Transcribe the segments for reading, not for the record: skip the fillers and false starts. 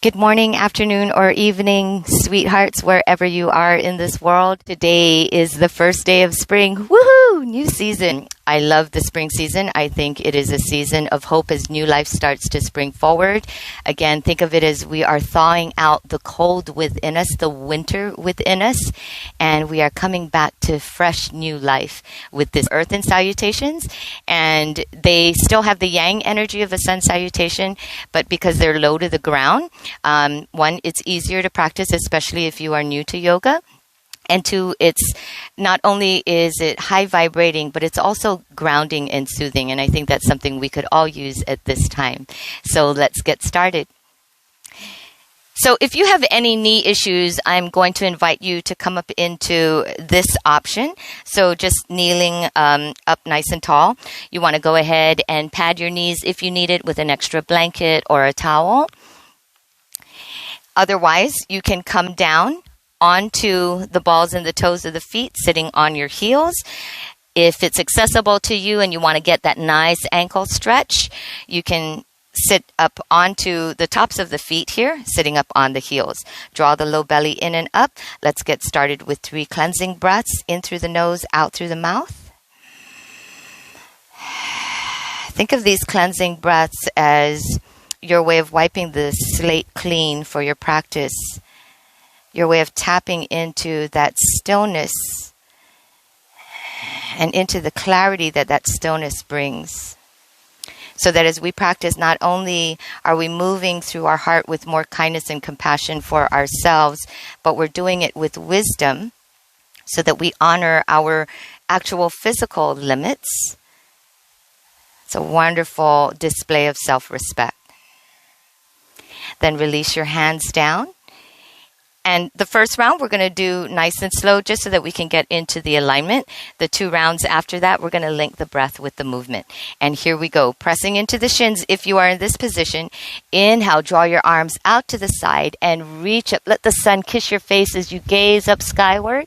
Good morning, afternoon, or evening, sweethearts, wherever you are in this world. Today is the first day of spring. Woohoo! New season. I love the spring season. I think it is a season of hope as new life starts to spring forward. Again, think of it as we are thawing out the cold within us, the winter within us, and we are coming back to fresh new life with this earthen salutations. And they still have the yang energy of a sun salutation, but because they're low to the ground, one, it's easier to practice, especially if you are new to yoga. And two, it's not only is it high vibrating, but it's also grounding and soothing. And I think that's something we could all use at this time. So let's get started. So if you have any knee issues, I'm going to invite you to come up into this option. So just kneeling up nice and tall. You want to go ahead and pad your knees if you need it with an extra blanket or a towel. Otherwise, you can come down onto the balls and the toes of the feet, sitting on your heels. If it's accessible to you and you want to get that nice ankle stretch, you can sit up onto the tops of the feet here, sitting up on the heels. Draw the low belly in and up. Let's get started with 3 cleansing breaths, in through the nose, out through the mouth. Think of these cleansing breaths as your way of wiping the slate clean for your practice. Your way of tapping into that stillness and into the clarity that that stillness brings. So that as we practice, not only are we moving through our heart with more kindness and compassion for ourselves, but we're doing it with wisdom so that we honor our actual physical limits. It's a wonderful display of self-respect. Then release your hands down. And the first round, we're going to do nice and slow just so that we can get into the alignment. The 2 rounds after that, we're going to link the breath with the movement. And here we go. Pressing into the shins. If you are in this position, inhale, draw your arms out to the side and reach up. Let the sun kiss your face as you gaze up skyward.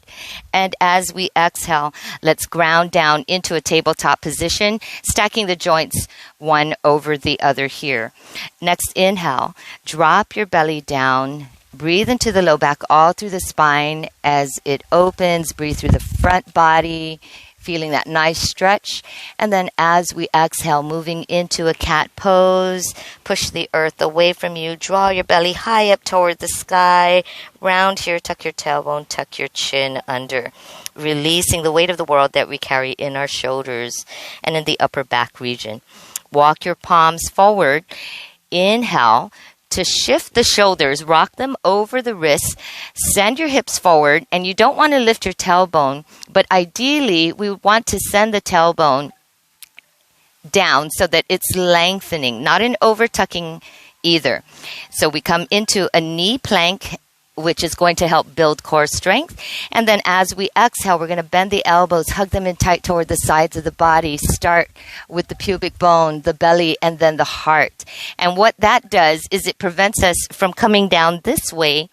And as we exhale, let's ground down into a tabletop position, stacking the joints one over the other here. Next, inhale, drop your belly down. Breathe into the low back all through the spine as it opens. Breathe through the front body, feeling that nice stretch. And then as we exhale, moving into a cat pose, push the earth away from you. Draw your belly high up toward the sky. Round here, tuck your tailbone, tuck your chin under. Releasing the weight of the world that we carry in our shoulders and in the upper back region. Walk your palms forward. Inhale. To shift the shoulders, rock them over the wrists, send your hips forward, and you don't want to lift your tailbone, but ideally we want to send the tailbone down so that it's lengthening, not an over-tucking either. So we come into a knee plank, which is going to help build core strength. And then as we exhale, we're going to bend the elbows, hug them in tight toward the sides of the body. Start with the pubic bone, the belly, and then the heart. And what that does is it prevents us from coming down this way,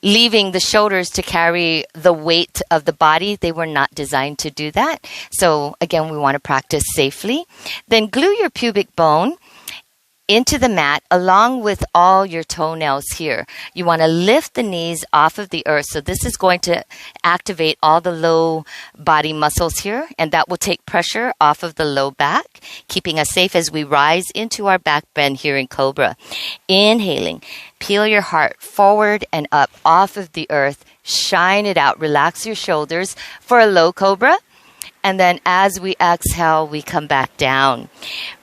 leaving the shoulders to carry the weight of the body. They were not designed to do that. So again, we want to practice safely. Then glue your pubic bone into the mat along with all your toenails here. You want to lift the knees off of the earth. So this is going to activate all the low body muscles here, and that will take pressure off of the low back, keeping us safe as we rise into our back bend here in Cobra. Inhaling, peel your heart forward and up off of the earth. Shine it out. Relax your shoulders for a low Cobra. And then as we exhale, we come back down.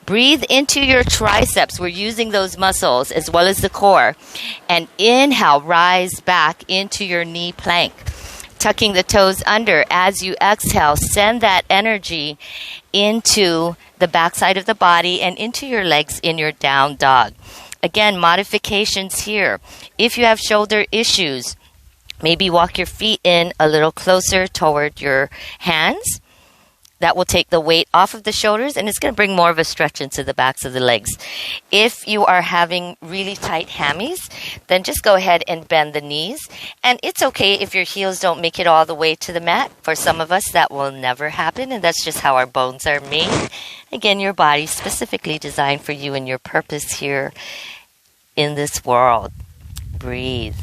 Breathe into your triceps. We're using those muscles as well as the core. And inhale, rise back into your knee plank. Tucking the toes under. As you exhale, send that energy into the backside of the body and into your legs in your down dog. Again, modifications here. If you have shoulder issues, maybe walk your feet in a little closer toward your hands. That will take the weight off of the shoulders, and it's going to bring more of a stretch into the backs of the legs. If you are having really tight hammies, then just go ahead and bend the knees. And it's okay if your heels don't make it all the way to the mat. For some of us, that will never happen, and that's just how our bones are made. Again, your body's specifically designed for you and your purpose here in this world. breathe.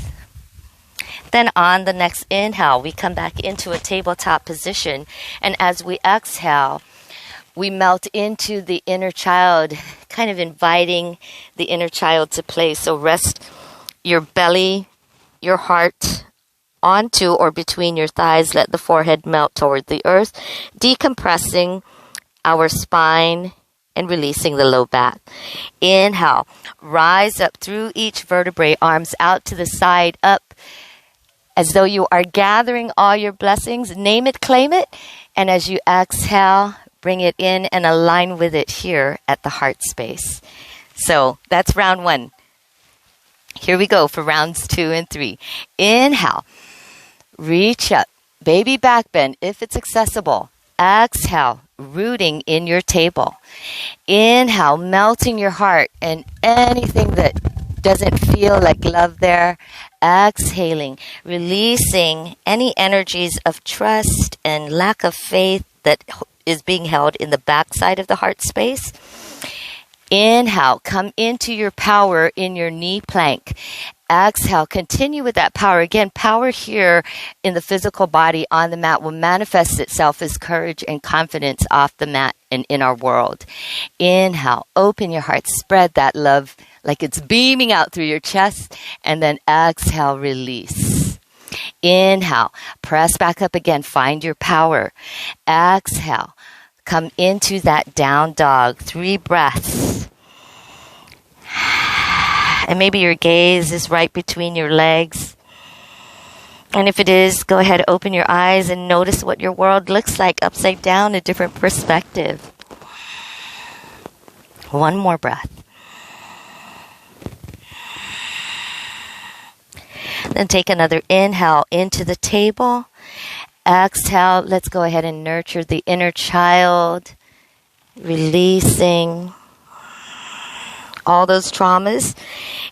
Then on the next inhale, we come back into a tabletop position. And as we exhale, we melt into the inner child, kind of inviting the inner child to play. So rest your belly, your heart onto or between your thighs. Let the forehead melt toward the earth, decompressing our spine and releasing the low back. Inhale, rise up through each vertebrae, arms out to the side, up as though you are gathering all your blessings. Name it, claim it. And as you exhale, bring it in and align with it here at the heart space. So that's round 1. Here we go for rounds 2 and 3. Inhale, reach up, baby back bend if it's accessible. Exhale, rooting in your table. Inhale, melting your heart and anything that doesn't feel like love there. Exhaling, releasing any energies of trust and lack of faith that is being held in the backside of the heart space. Inhale, come into your power in your knee plank. Exhale, continue with that power. Again, power here in the physical body on the mat will manifest itself as courage and confidence off the mat and in our world. Inhale, open your heart, spread that love like it's beaming out through your chest, and then exhale, release. Inhale, press back up again, find your power. Exhale, come into that down dog, 3 breaths. And maybe your gaze is right between your legs. And if it is, go ahead, open your eyes and notice what your world looks like upside down, a different perspective. 1 more breath. Then take another inhale into the table. Exhale, let's go ahead and nurture the inner child, releasing all those traumas.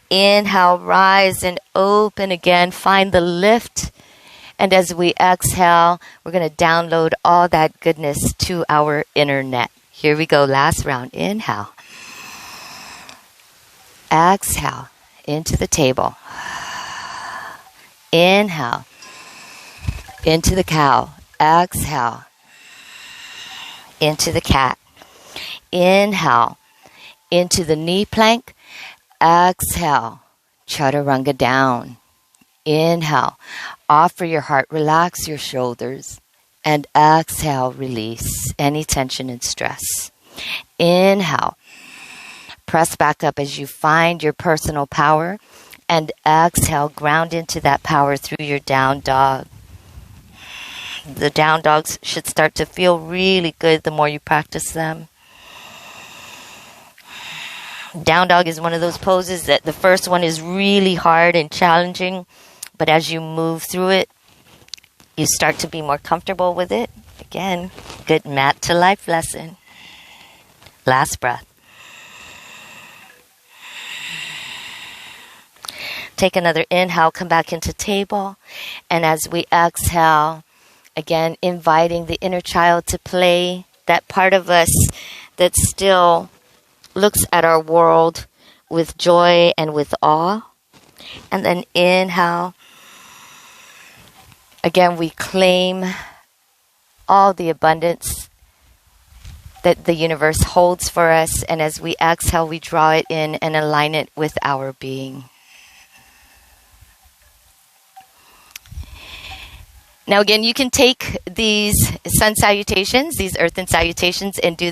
Inhale, rise and open again. Find the lift. And as we exhale, we're going to download all that goodness to our internet. Here we go. Last round. Inhale. Exhale into the table. Inhale into the cow. Exhale into the cat. Inhale into the knee plank. Exhale, chaturanga down. Inhale, offer your heart, relax your shoulders. And exhale, release any tension and stress. Inhale, press back up as you find your personal power. And exhale, ground into that power through your down dog. The down dogs should start to feel really good the more you practice them. Down dog is one of those poses that the first one is really hard and challenging, but as you move through it, you start to be more comfortable with it. Again, good mat to life lesson. Last breath. Take another inhale, come back into table, and as we exhale, again, inviting the inner child to play, that part of us that still looks at our world with joy and with awe. And then inhale. Again, we claim all the abundance that the universe holds for us. And as we exhale, we draw it in and align it with our being. Now, again, you can take these sun salutations, these earthen salutations, and do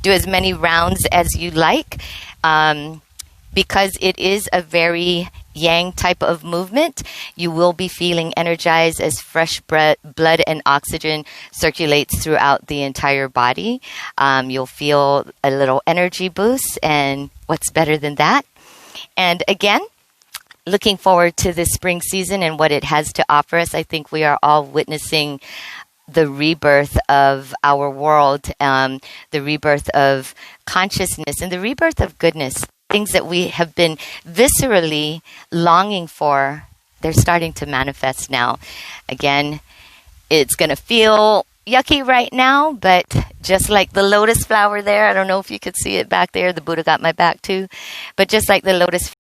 as many rounds as you like, because it is a very yang type of movement. You will be feeling energized as fresh blood and oxygen circulates throughout the entire body. You'll feel a little energy boost, and what's better than that? And again, looking forward to this spring season and what it has to offer us. I think we are all witnessing the rebirth of our world, the rebirth of consciousness, and the rebirth of goodness. Things that we have been viscerally longing for, they're starting to manifest now. Again, it's going to feel yucky right now, but just like the lotus flower there, I don't know if you could see it back there. The Buddha got my back too. But just like the lotus